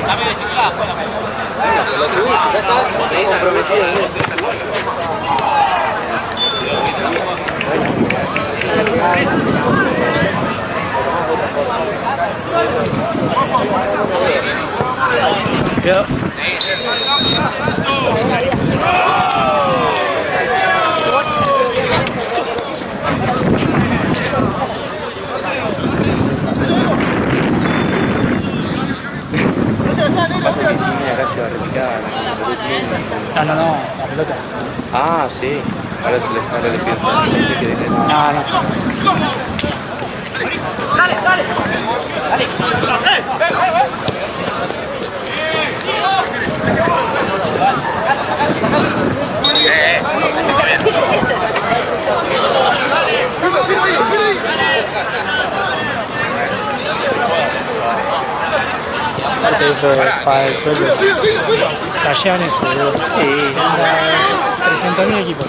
Cambio de ciclada, bueno, ¿Ya estás? Comprometido. Yep. Casi va a repicar. No, la pelota. Ah, sí. Ahora le pido. No. Eso para el sueldo. La llevan eso, boludo. Sí. 300.000 equipos.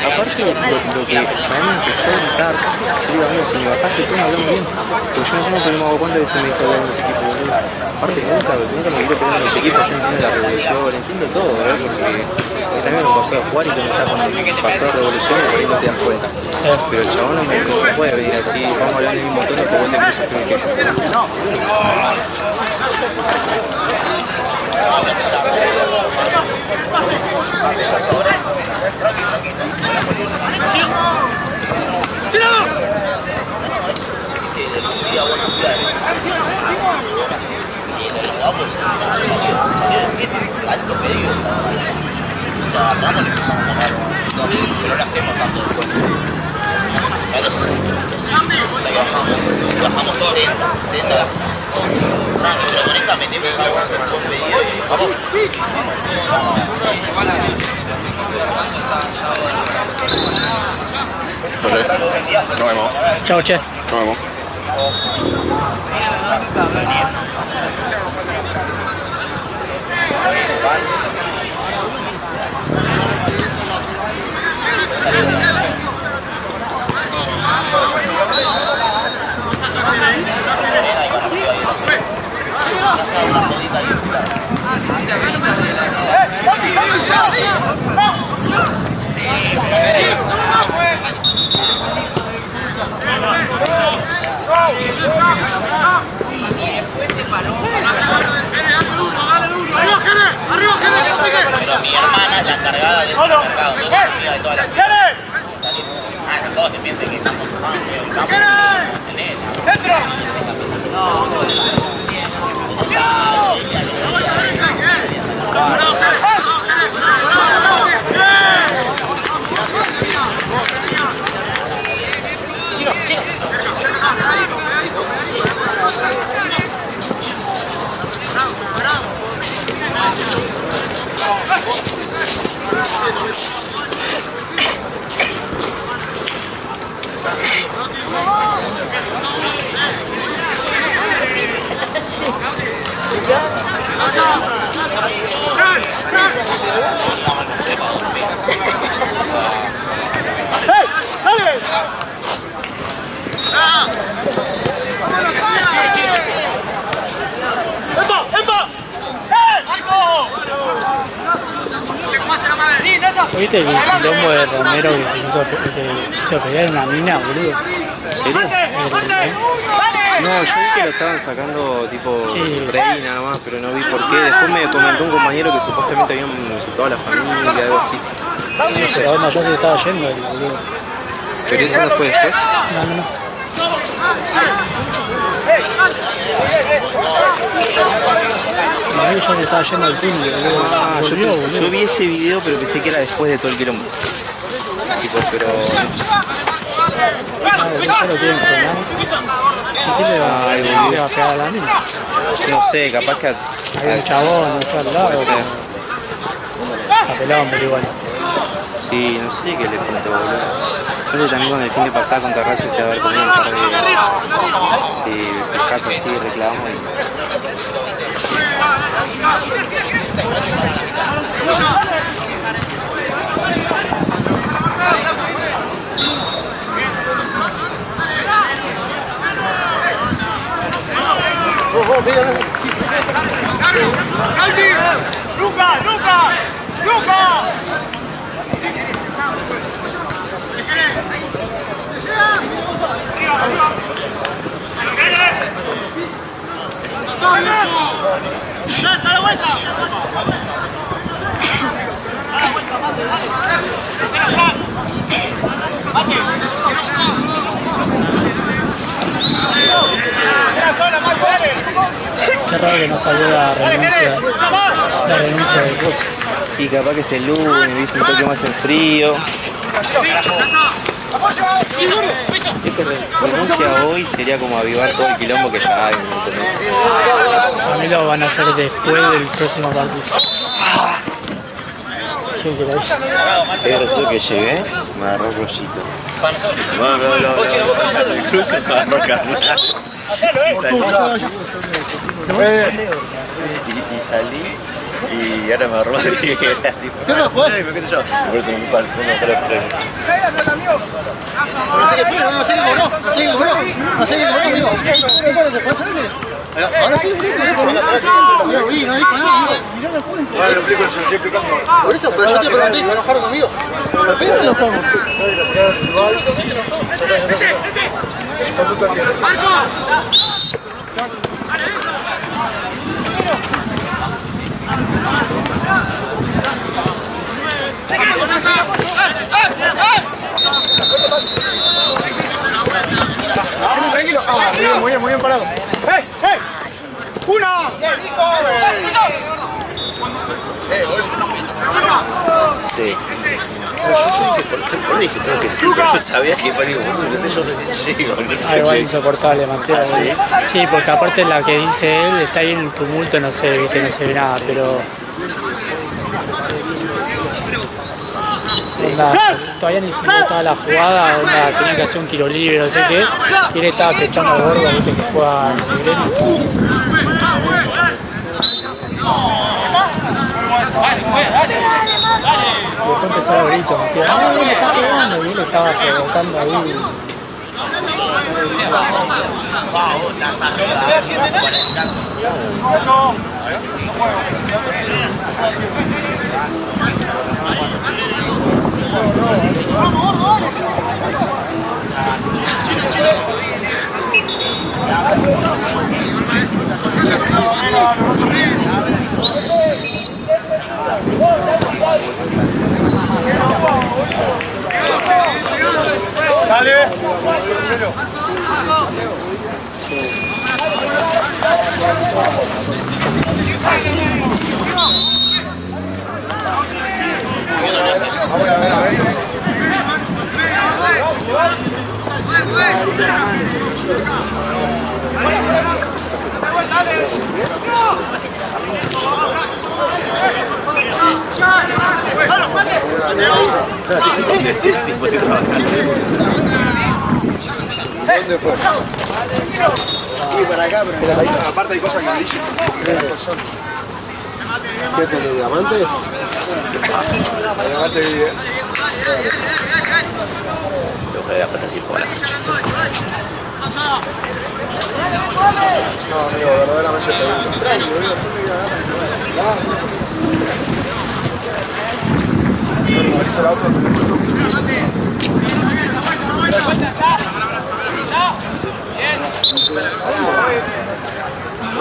Aparte lo que Chabón empezó a gritar, yo digo, amigo, si mi papá se toma, hablamos bien. Porque yo no me hago cuenta de si me dijo hablar de los equipos, boludo. Aparte nunca me grité peleando en los equipos, yo entiendo la revolución, entiendo todo, ¿verdad? Porque también me pasó a jugar y cuando está cuando pasó la revolución y por ahí no te das cuenta. Pero el chabón no puede venir así, vamos a hablar del mismo tono que vos te piensas que yo. Pero no hacemos tanto después. Bajamos todo senda. Pero con esta metemos agua con pedido y vamos. Nos vemos. Chao, che. Nos vemos. Pero mi hermana es la encargada del mercado, entonces amiga de todas las cosas. Todos se piensan que estamos ¿Viste el quilombo de Romero que se hizo pegar en una mina, boludo? ¿En serio? No, yo vi que lo estaban sacando tipo rey nada más, pero no vi por qué. Después me comentó un compañero que supuestamente habían insultado a la familia, algo así. No sé. La onda ya se estaba yendo el boludo. ¿Pero eso no fue después? No. Ahí ya se estaba yendo al fin, boludo. Ah, yo vi ese video, pero pensé que era después de todo el quilombo. Tipo, pero... ¿Ya lo quieren frenar? ¿Y qué le va a pegar a la mina? No sé, capaz que... Hay un chabón, no sé, al lado. Apelaban, pero igual. Sí, no sé qué le contó, boludo. Yo también con el fin de pasar contra Racing se va a haber comido un par de casas así, reclamamos y... Qué raro que no salió la renuncia del coach. Y capaz que es el lunes, viste, un toque más en frío. Este renuncia hoy sería como avivar todo el quilombo que ya hay, ¿entendés? A mí lo van a hacer después del próximo partido. Sí, que lo hice. Recién que llegué, me agarró rollito. Incluso me agarró carnita. Y salí y ahora me agarró Rodríguez. ¿Qué me fue? ¿Qué sé yo? Por eso me fui para el fondo para el premio. No sé qué fue, no sé qué cobró, no sé qué cobró, no sé qué cobró, amigo. Ahora sí, no dijo nada, Bueno, lo explico, se lo estoy explicando. por eso, pero yo te pregunté y se enojaron conmigo. De repente se enojaron. Tranquilo. Muy bien parado. ¡Hey! ¡Una! Sí. Yo dije, tengo que sí, pero no sabía que iba a ir, no sé, yo llego, no sé. Igual insoportable, Mateo. ¿Ah, sí? Sí, porque aparte la que dice él está ahí en el tumulto, no sé, viste, no se ve nada, pero... Onda, todavía ni siquiera estaba la jugada, onda, tenía que hacer un tiro libre, no sé qué, y él estaba pechando a gordo, viste, que juega en el Gremio. Y después empezó a gritos, Mateo, ¡ah, me está pegando! Y él estaba provocando ahí. Dale. ¿Dónde fue? Sí, para acá, pero ahí aparte hay cosas que dicen. ¿Qué tiene, diamante? Diamante vive. Tengo que después así por la No, amigo, verdaderamente pregunto.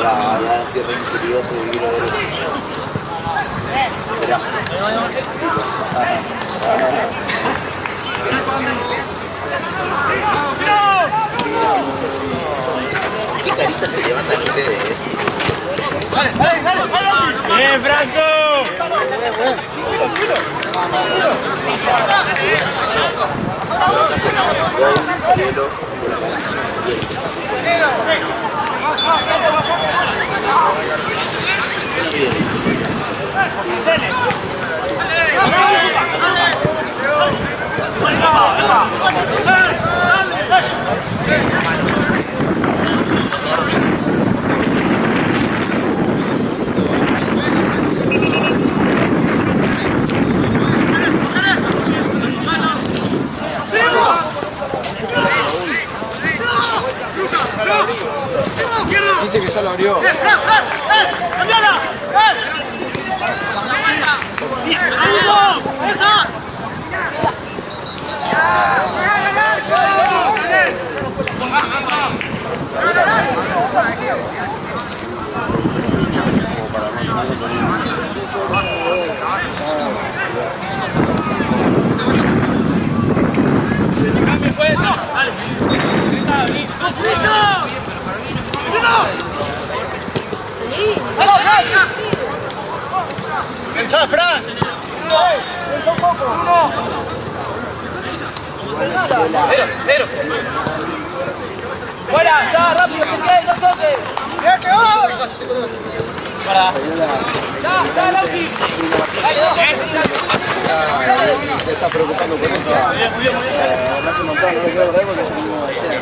la tierra insidiosa de vivir a ver eso. Esperá. ¿Qué caritas se levantan ustedes? ¡Bien, Franco! Dice que ya lo abrió. ¡Cambiala! ¡Pensá, Fran! ¡Fuera! ¡Ya! ¡Rápido! ¡Que quede! ¡No toques! ¡Mira que va! ¡Ya! ¡Ya, Lauti! Se está preocupando por esto. No hace un montón, no lo quiero perder porque se me va a hacer.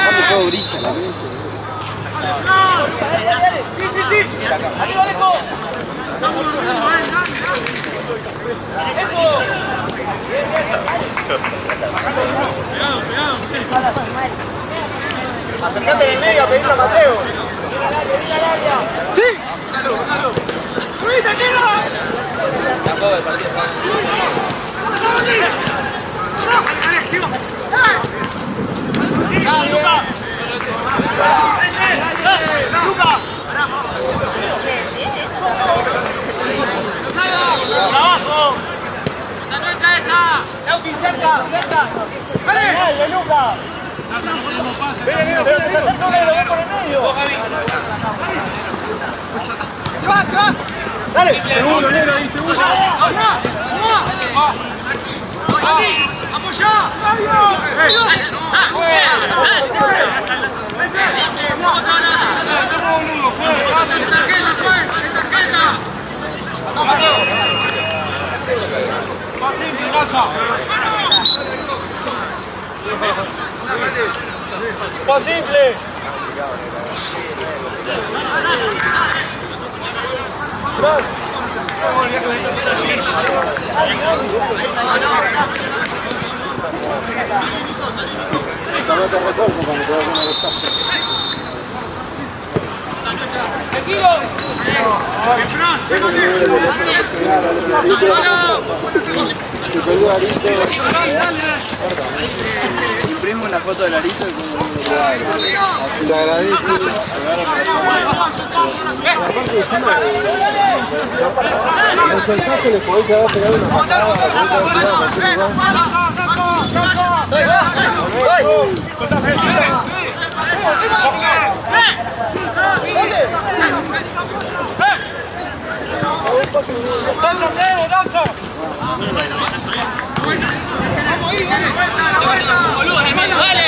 Por todo brilla la mecha. Acercate en el medio a pedirle a Mateo. ¡Sí! ¡Subite, chino! ¡Luca! ¡Abajo! ¡No entra esa! ¡Lauti, cerca! ¡Cerca! ¡Dale, Luca! ¡Viene, pero te acerca uno y lo voy por el medio! ¡Va! ¡Dale! Segundo, negro ahí, segundo. ¡Aquí! ¡Apoyá! ¡Posible! No te recuerdo cuando te vas a una distancia. Imprimo una foto del Arito y como te agradezco. Con soltazo le podés haber pegado una patada. ¡Boludo, hermano, dale!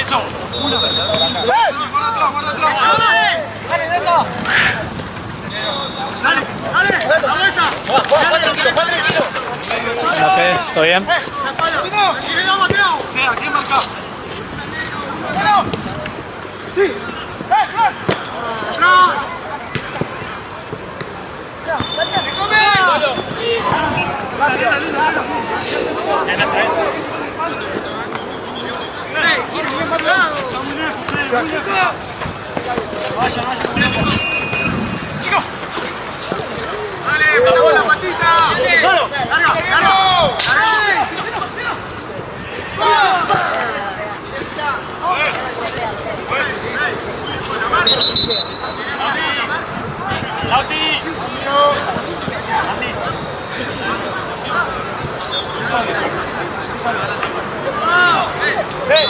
¡Eso! ¡Guarda atrás! ¡Dale, de eso! ¡Dale! ¡Dale! ¡Tranquilo! Bueno, Fede, ¿todo bien? ¿Quién marca? ¡Sí! ¡Dale! ¡Metamos la patita! ¡Claro! ¡Claro! ¡Lauti! ¡Ven!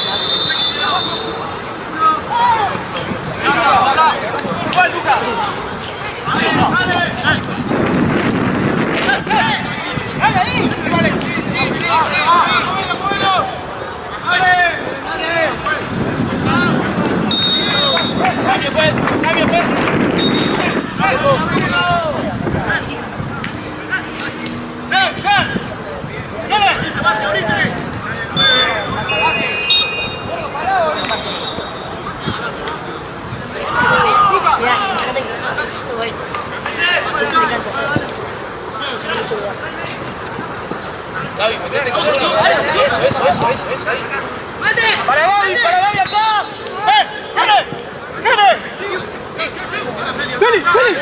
Gaby, metete con uno. Eso ahí. ¡Para Gaby acá! ¡Feli!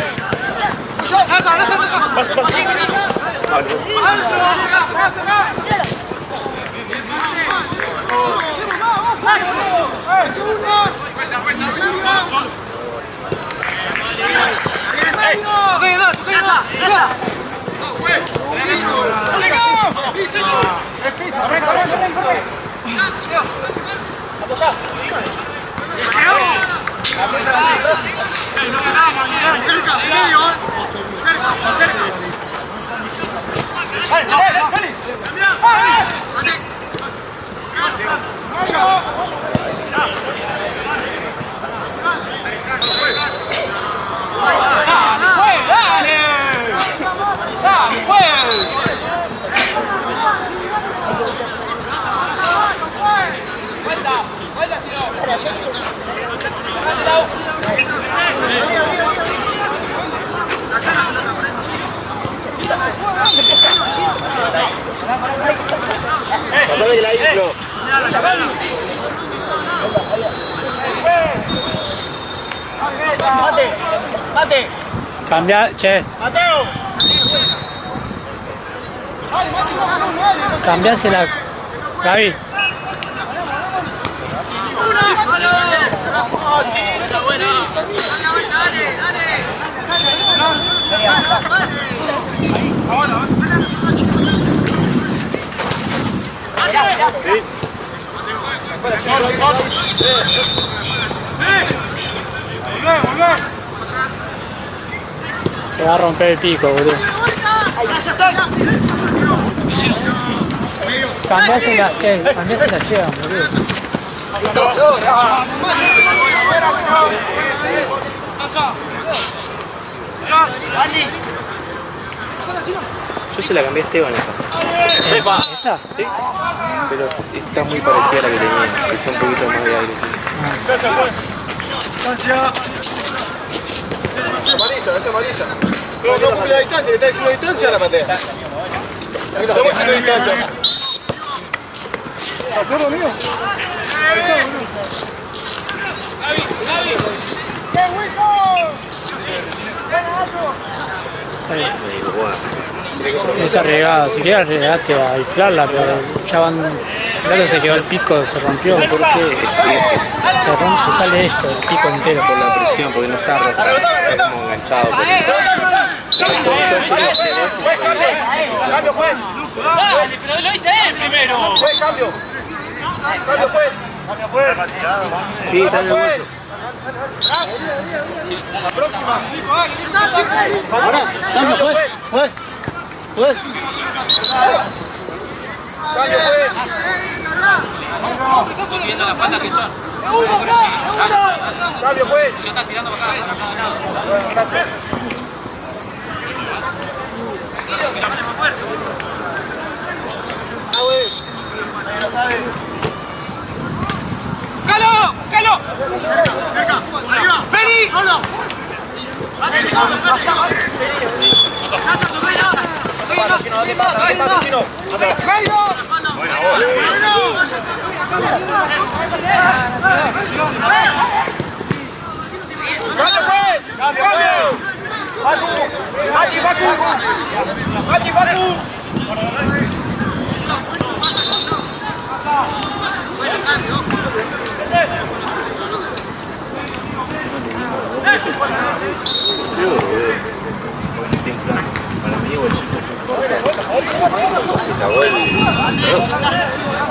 Pasame que la inflo. Mate. Cambia, che. Mateo. Cambiásela, Gaby. Se va a romper el pico, boludo. Cambiásela, cambiásela, chea, boludo. Yo se la cambié a Esteban esa. ¿Esa? Sí. Pero está muy parecida a la que tenía, que es un poquito más de aire. Esa amarilla. No cumple la distancia, le está diciendo distancia a la patea. Estamos haciendo distancia. ¿Acuerdo mío? Es arriesgada, si quieres arriesgate a inflarla, pero ya van. Claro, se quedó el pico, se rompió. ¿Por qué? Se sale esto, el pico entero. Por la presión, porque no está roto, está como enganchado. Cambio, juez. Dale, pero lo oíste él primero. Juez, cambio. Cambio, juez. Cambio, juez. Sí, está en el bolso. La próxima. Ahora, cambio, juez. Juez. Juez. Cambio, juez. Estoy viendo las faltas que son. Cambio, juez. Se está tirando para acá. Gracias. ¡Calo! ¡Feli! ¡Solo! Se acabó el...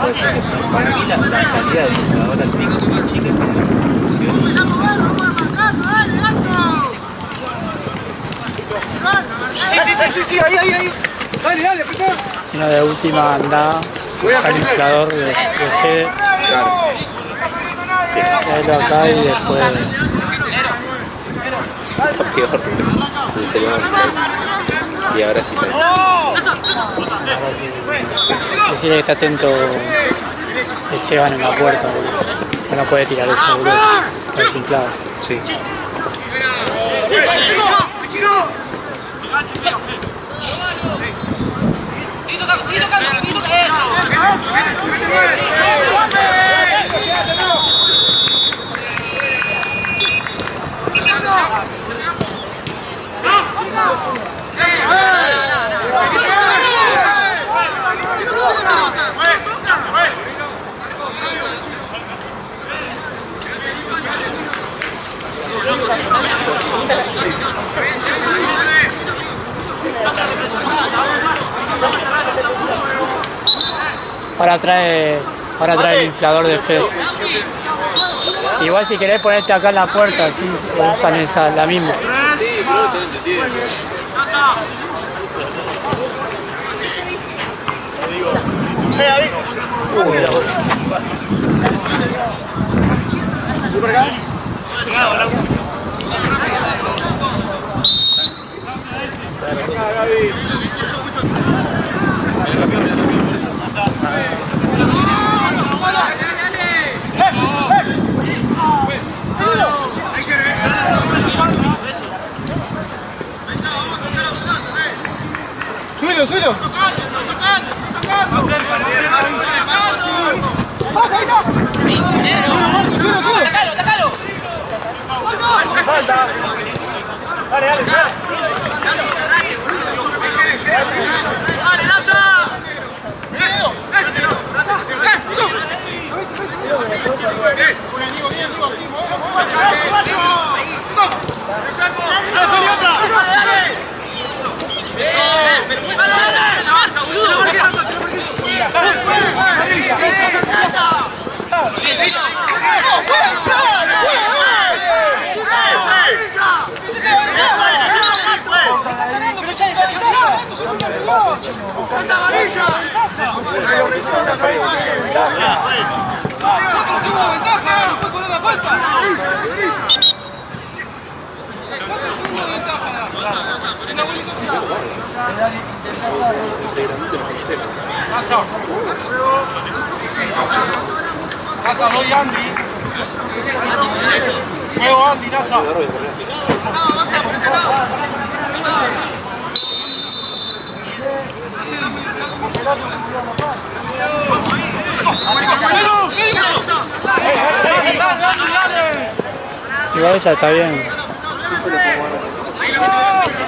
puede ser eso. Para mí la salida del jugador al pico con la chica Sí, ahí. Dale, Peter. Y no, de última anda al inflador de G. Traelo acá y después. peor. Sería más. Y ahora sí Decirle que está atento Esteban en la puerta, boludo. Que no puede tirar eso, boludo. Está desinflado. Sí. Ahora trae el inflador de Fed. Igual si querés ponerte acá en la puerta, así usan esa, la misma. Suelo. ¡Pasa, ahí está! ¡Déjalo! ¡Falta! Dale. ¡Dale, Nacha! Nasa, doy Andy. Juego Andy, Nasa. Igual esa está bien.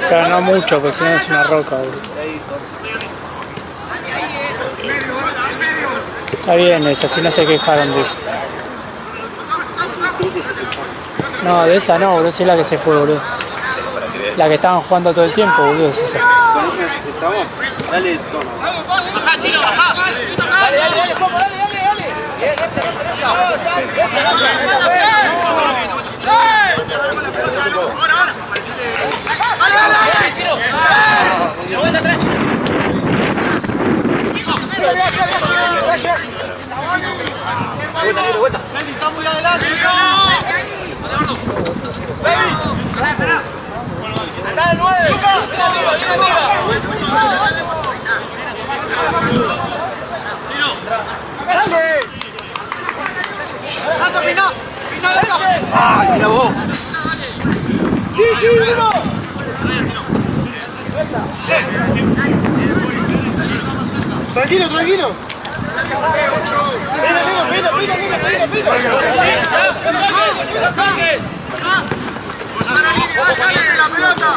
Pero no mucho, porque si no es una roca, boludo. Está bien esa, si no se quejaron de eso. No, de esa no, boludo, esa es la que se fue, boludo. La que estaban jugando todo el tiempo, boludo, es esa. ¿Con eso necesitamos? Dale tono. Bajá, Chino, bajá. Dale, Foco, dale. Ahora. Chino. Se vuelve atrás, Chino. Vuelta. Está muy adelante. Espera. Andá de 9. Viene arriba. ¡Dale! ¡Paso, Pino! ¡Ay, mira vos! ¡Sí, uno! Tranquilo. ¡La pelota!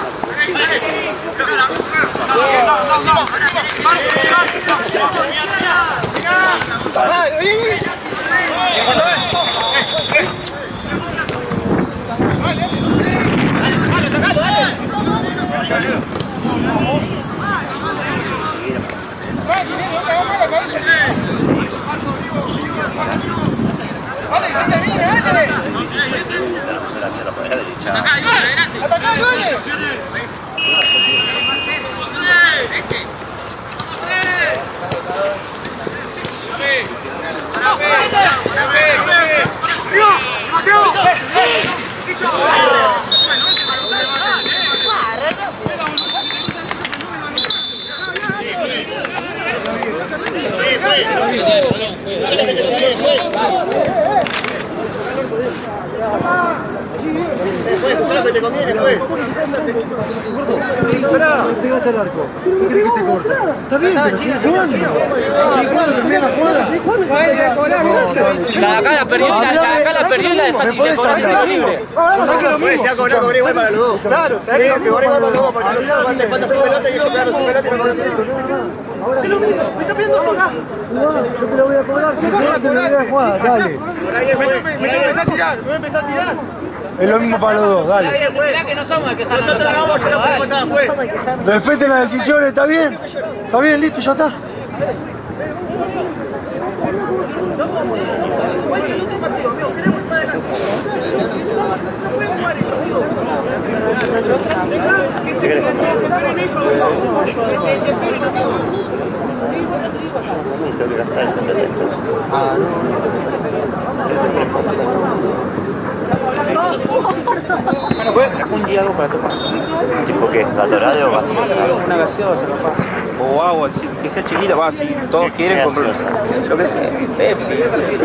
Pegate al arco. ¿Qué crees que te corta? Está bien, pero sigue jugando. Sigue jugando, termina la jugada. Acá la perdió y la de Fati. Libre. Se ha cobrado igual para los dos. Claro, ¿sabes que cobrar igual para los dos? Porque los dos le falta su pelota y ellos pegaron su pelota y no cobran tiro. Me está pidiendo soga. Yo te lo voy a cobrar. Si no te lo voy a jugar, dale. Me empezó a tirar, me empezó a tirar. Es lo mismo para los dos, dale. Mirá que no somos el que están Nosotros vamos, yo no estaba pues. Respeten las decisiones, ¿está bien? Está bien, listo, ya está. Un día algo para tomar. ¿Tipo qué? ¿Gatorade o gaseosa? Una gaseosa capaz. O agua, que sea chiquita, va, si todos quieren comprar. Lo que sea, Pepsi, no sé si.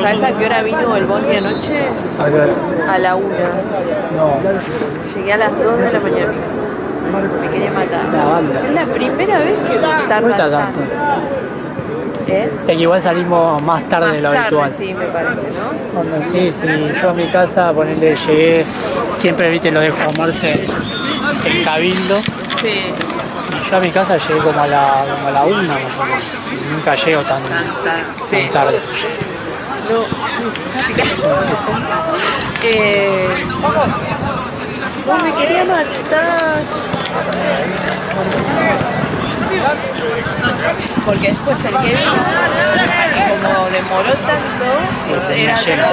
¿Sabes a qué hora vino el bondi anoche? A la 1. No, Llegué a las 2 de la mañana a mi casa. Me quería matar. la banda. Es la primera vez que No tarda está tanto. tanto. ¿Eh? Es que igual salimos más tarde de lo Más tarde, habitual. sí, me parece, ¿no? Cuando sí, yo a mi casa, ponerle, llegué, siempre viste lo dejo amarse en Cabildo. Sí. Y yo a mi casa llegué como a la 1 más o menos. Y nunca llego tan Sí. tarde. No. Vos me quería matar. Porque después el que vino, como demoró tanto, era todo lleno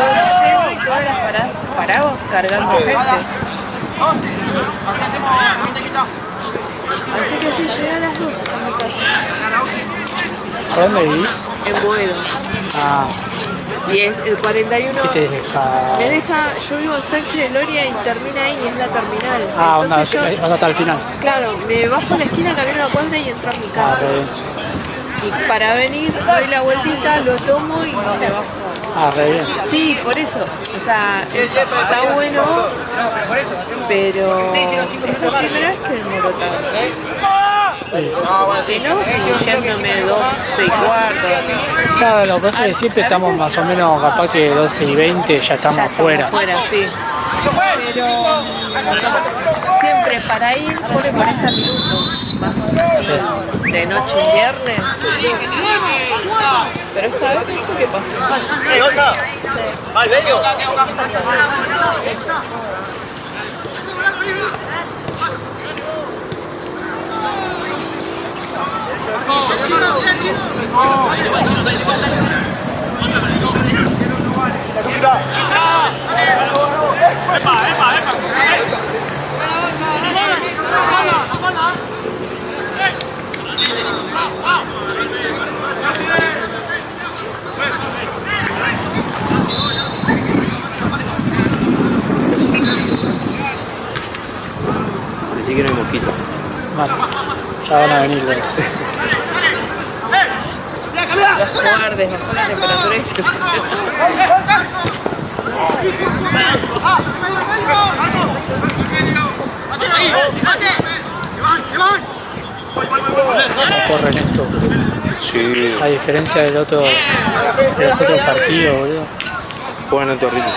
y todas las paradas parados cargando gente. Así que sí, llegué a las 2 a mi casa. ¿A dónde vivís? En Boedo. Ah, Y es el 41. ¿qué te deja? Me deja, yo vivo en Sánchez de Loria y termina ahí, y es la terminal. Ah, onda, Entonces vas hasta el final. claro, me bajo a la esquina, camino a la cuadra y entro a mi Ah, casa. re bien. Y para venir, doy la vueltita, lo tomo y me bajo. Ah, re bien. Sí, por eso. O sea, está bueno, pero es la primera vez que demoro tanto. Si no, sigo yéndome 12 y cuarto. Claro, lo que pasa es que siempre estamos más o menos, capaz que 12 y 20 ya estamos afuera. Afuera, sí. Pero siempre para ir pone 40 minutos, más así, de noche y viernes. Pero esta vez no sé qué pasó. ¡Mal, bello! Ya van a venir los... Los guardes, bajó la temperatura y se no corren esto. Sí. A diferencia de los otros partidos, boludo. Juegan a otro ritmo.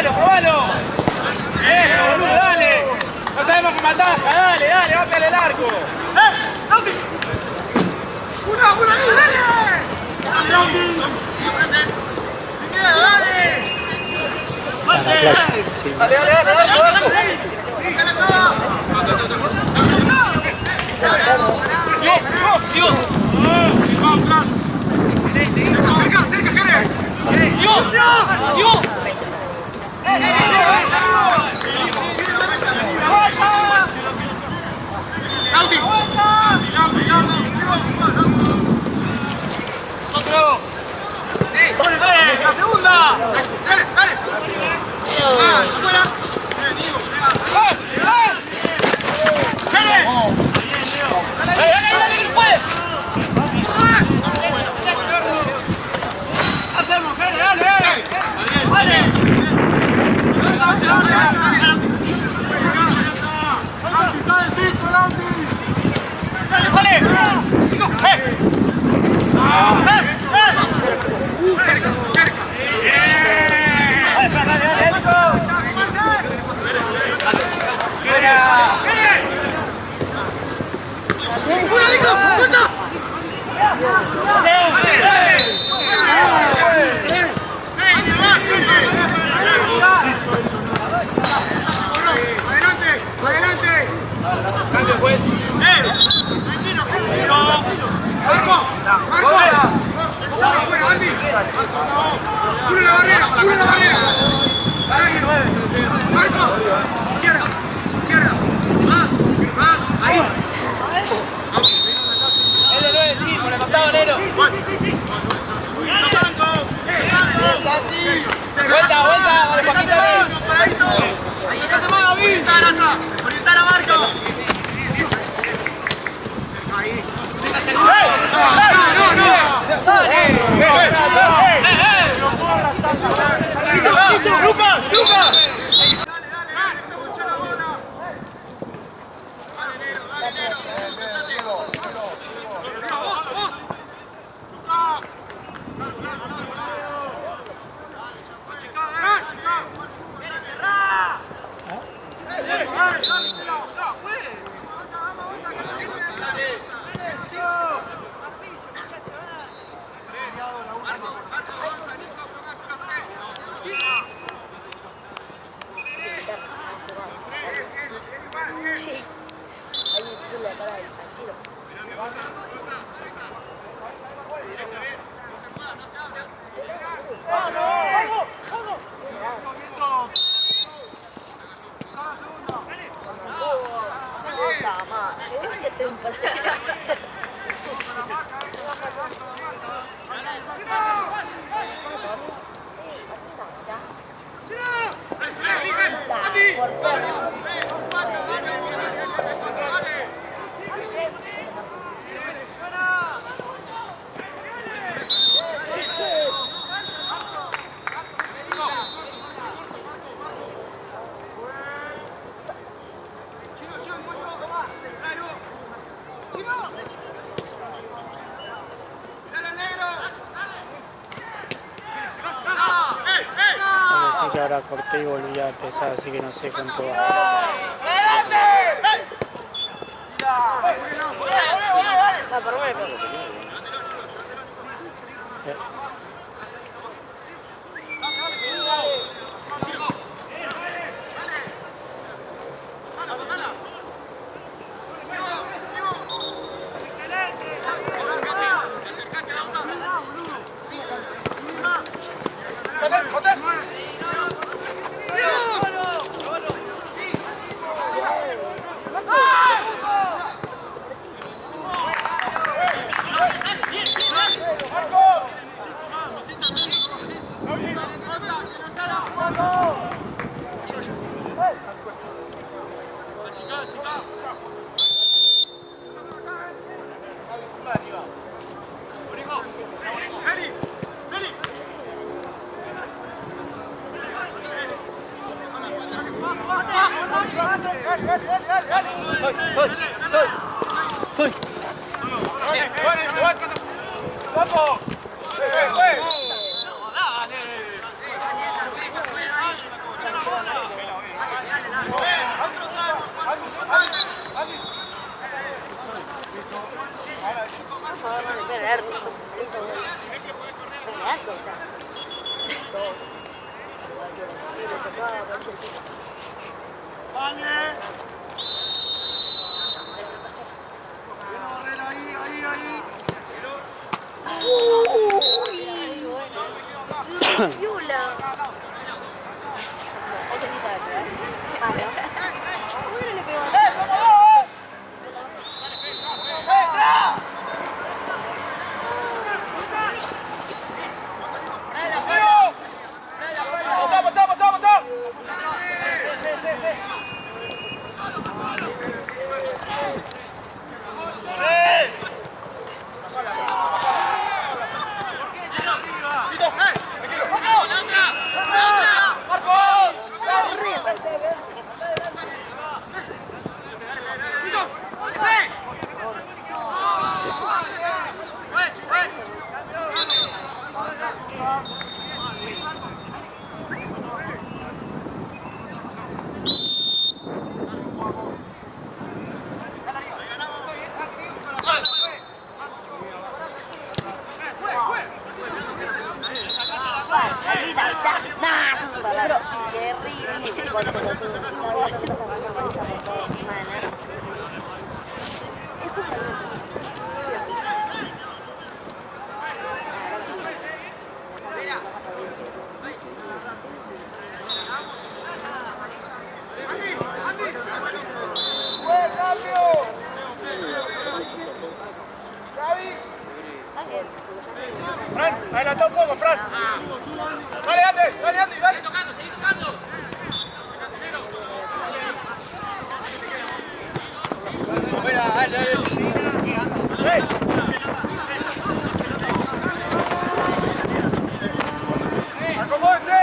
¡Probalo! ¡Eso, boludo, dale! ¡No sabemos que matás! ¡Dale, dale! ¡Va a pegar el arco! ¡Lauti! ¡Una, dale! ¡Dale, Lauti! ¡Dale! ¡Dios! ¡Cerca, Jerez! ¡Dios! ¡La segunda! ¡Dale! ¡Afuera! ¡Dale, que puedes! ¡Hacemos, dale! Ese es un pase. Así que ahora corté y volví a empezar, así que no sé cuánto va. Fran, adelanta un poco, Fran. Dale, Andy, dale, Andy, dale. Seguí tocando. Fuera, dale, dale. ¡Acomódense!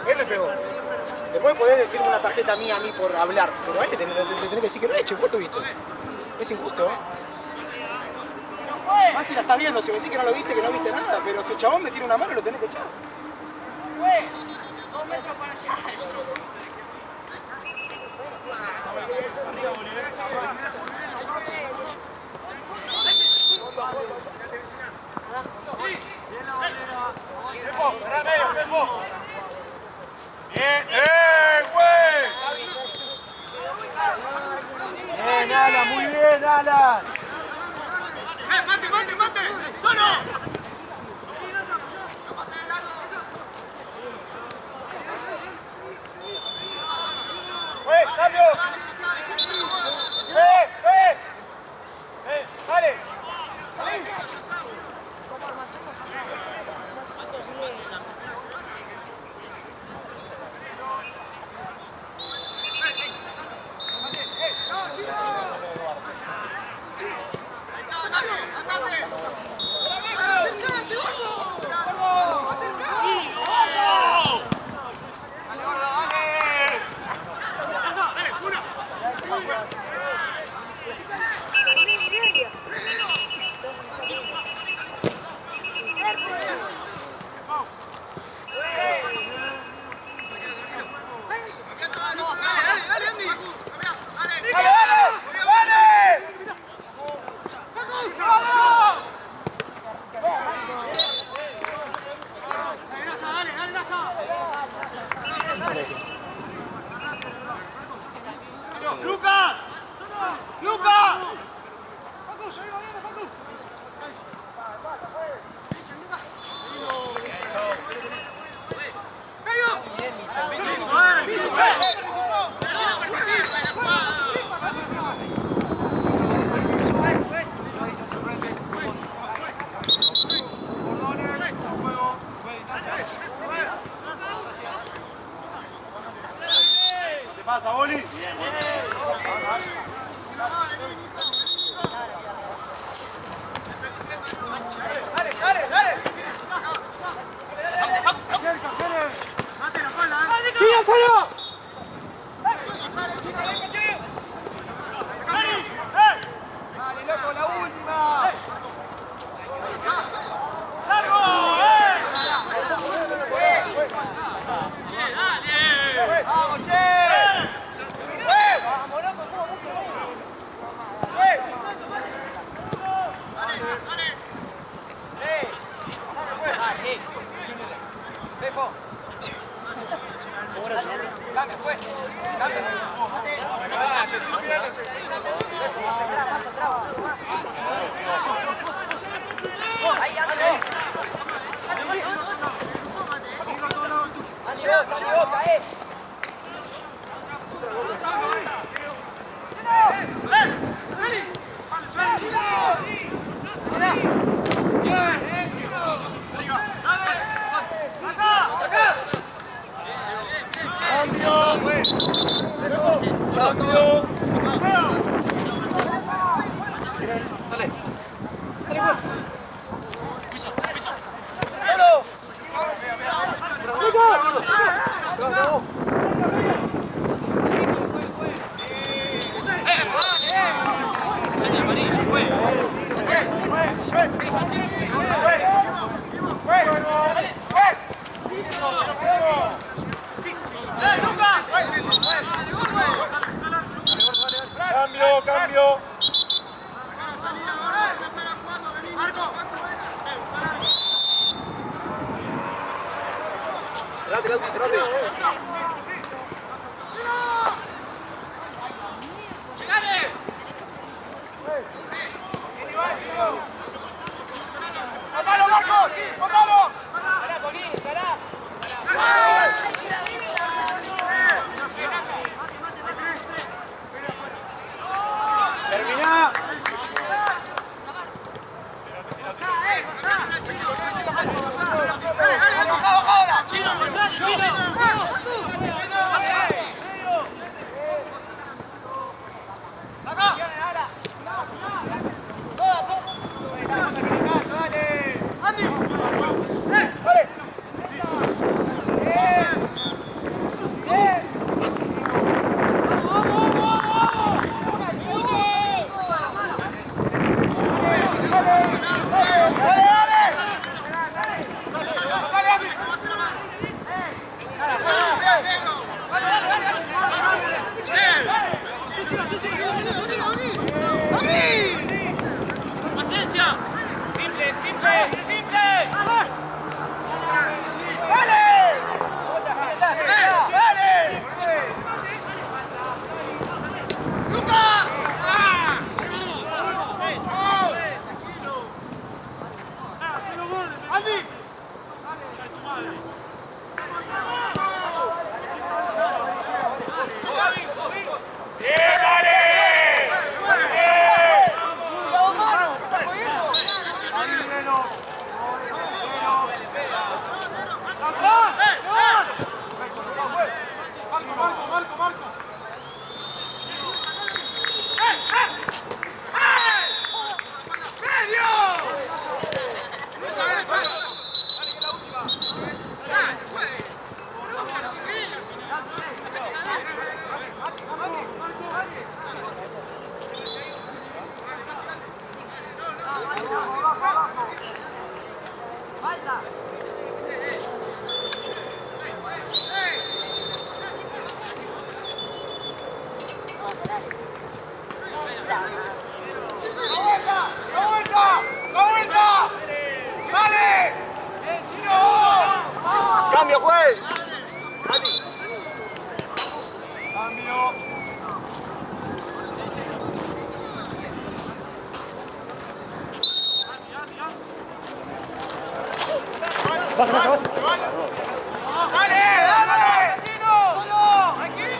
Él me pegó. Después podés decirme una tarjeta mía a mí por hablar, pero a él le tenés que decir que lo eche, vos lo viste. Es injusto, ¿eh? Más si la estás viendo, si me decís que no lo viste, que no viste nada, pero si el chabón me tira una mano lo tenés que echar. 2 metros para allá. Bien, güey. Bien, Alan, muy bien, Alan. ¡Mate! ¡Solo! ¡Cambio! ¡Dale! ¿Qué pasa, Boli? Cambio. Cerrate. ¡Pasalo, Marcos! ¡Pasalo! ¡Pará, Poquín! ¡Pará! ¡Terminá! ¡Dale, ahora! ¡Chino! ¡Paciencia! ¡Simple, simple, simple! ¡Dale! ¡Dale! ¡Lucas! ¡Andy! ¡Tu madre! ¡Bien, dale! Marco. ¡Cambio, pues! ¡Cambio! ¡Pasa! ¡Dale! ¡Tranquilo!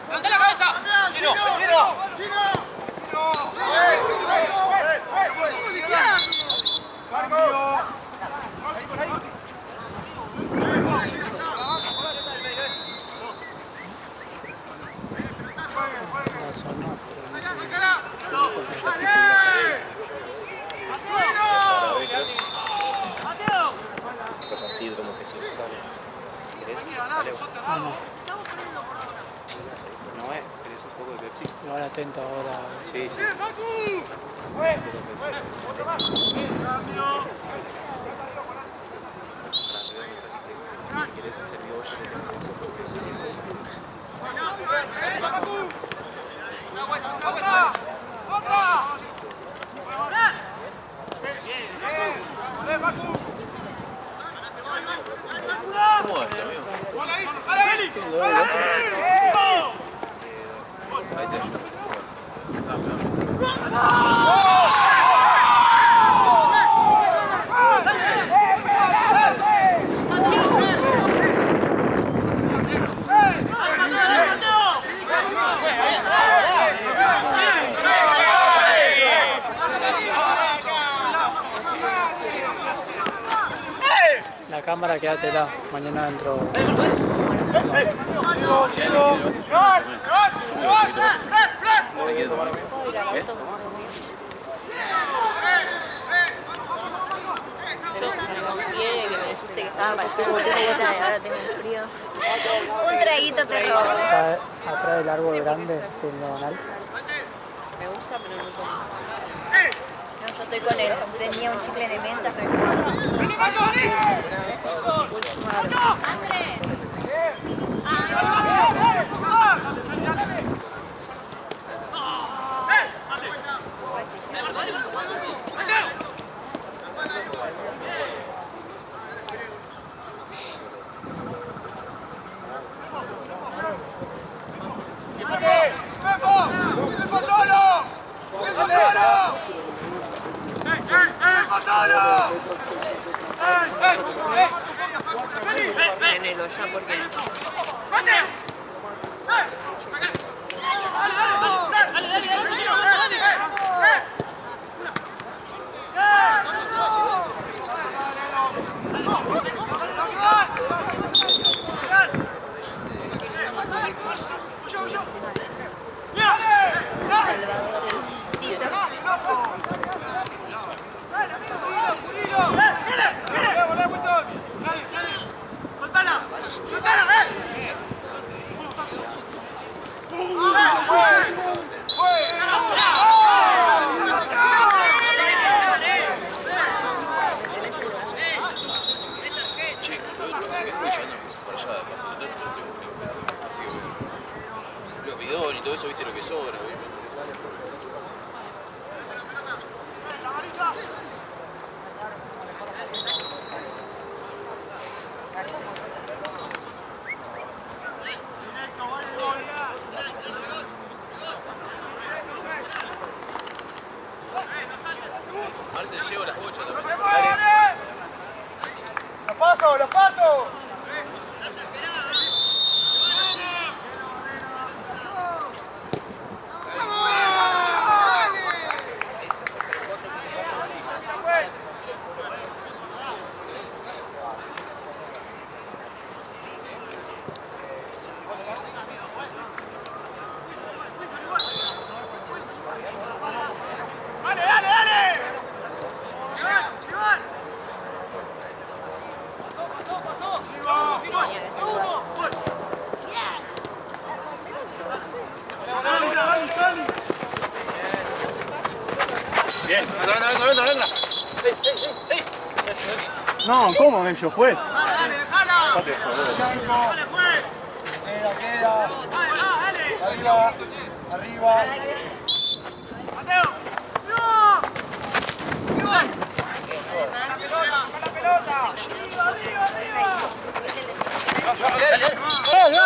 ¡Levanta la cabeza! Partido como Jesús sale. ¿Querés? No es, ¿querés un poco de Pepsi? Igual atento ahora. Sí. ¿Querés servir olla? ¿Cómo va este amigo? Ahí te ayudo. La cámara quédatela, mañana dentro. Pero no quiere que me dijiste que estaba mal. Ahora tengo frío. Un traguito te robo. Atrás del árbol grande, del diagonal. Me gusta, pero no tomo. No, yo estoy con él. Tenía un chicle de menta. Tenelo ya porque... Y todo eso, viste lo que sobra, ¿viste? Marcel, llevo las bochas también. ¡Los paso, los paso! Bien. Entra. No, ¿cómo ellos, juez? Queda. Arriba. ¡Dale!